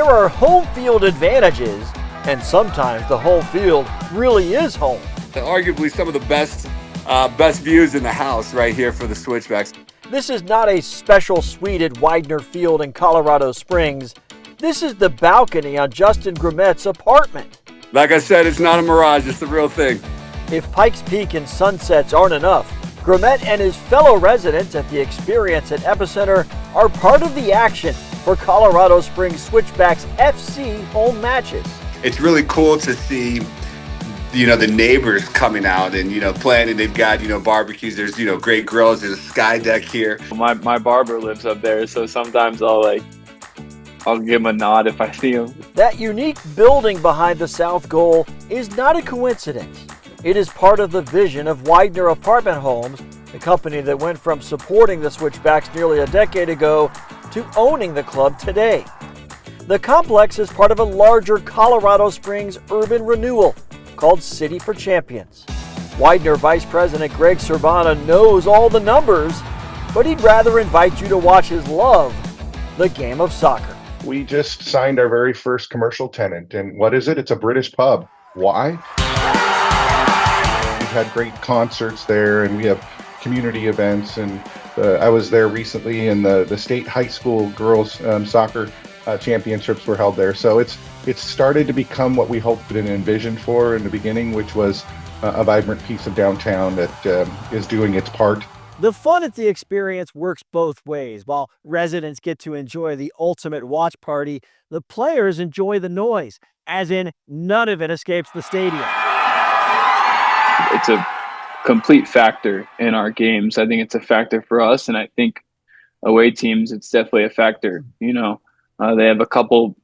there are home field advantages, and sometimes the whole field really is home. Arguably some of the best views in the house right here for the Switchbacks. This is not a special suite at Weidner Field in Colorado Springs. This is the balcony on Justin Grumet's apartment. Like I said, it's not a mirage, it's the real thing. If Pikes Peak and sunsets aren't enough, Grumet and his fellow residents at the Experience at Epicenter are part of the action for Colorado Springs Switchbacks FC home matches. It's really cool to see, the neighbors coming out and, playing, and they've got, barbecues. There's, great grills. There's a sky deck here. My barber lives up there, so sometimes I'll give him a nod if I see him. That unique building behind the south goal is not a coincidence. It is part of the vision of Weidner Apartment Homes, the company that went from supporting the Switchbacks nearly a decade ago to owning the club today. The complex is part of a larger Colorado Springs urban renewal called City for Champions. Weidner Vice President Greg Cervana knows all the numbers, but he'd rather invite you to watch his love, the game of soccer. We just signed our very first commercial tenant, and what is it? It's a British pub. Why? We've had great concerts there, and we have community events, and I was there recently, and the state high school girls soccer championships were held there. So it's started to become what we hoped and envisioned for in the beginning, which was a vibrant piece of downtown that is doing its part. The fun at the Experience works both ways. While residents get to enjoy the ultimate watch party, the players enjoy the noise, as in none of it escapes the stadium. It's a complete factor in our games. I think it's a factor for us, and I think away teams, it's definitely a factor. They have a couple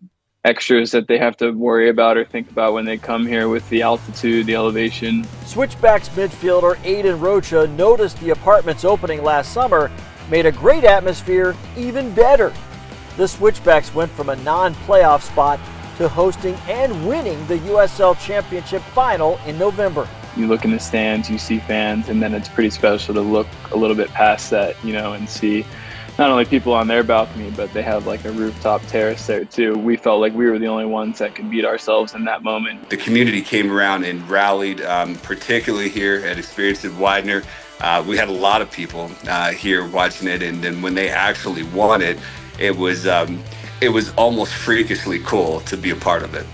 extras that they have to worry about or think about when they come here with the altitude, the elevation. Switchbacks midfielder Aiden Rocha noticed the apartment's opening last summer made a great atmosphere even better. The Switchbacks went from a non-playoff spot to hosting and winning the USL Championship final in November. You look in the stands, you see fans, and then it's pretty special to look a little bit past that, and see not only people on their balcony, but they have like a rooftop terrace there too. We felt like we were the only ones that could beat ourselves in that moment. The community came around and rallied, particularly here at Experience at Weidner. We had a lot of people here watching it, and then when they actually won it, it was almost freakishly cool to be a part of it.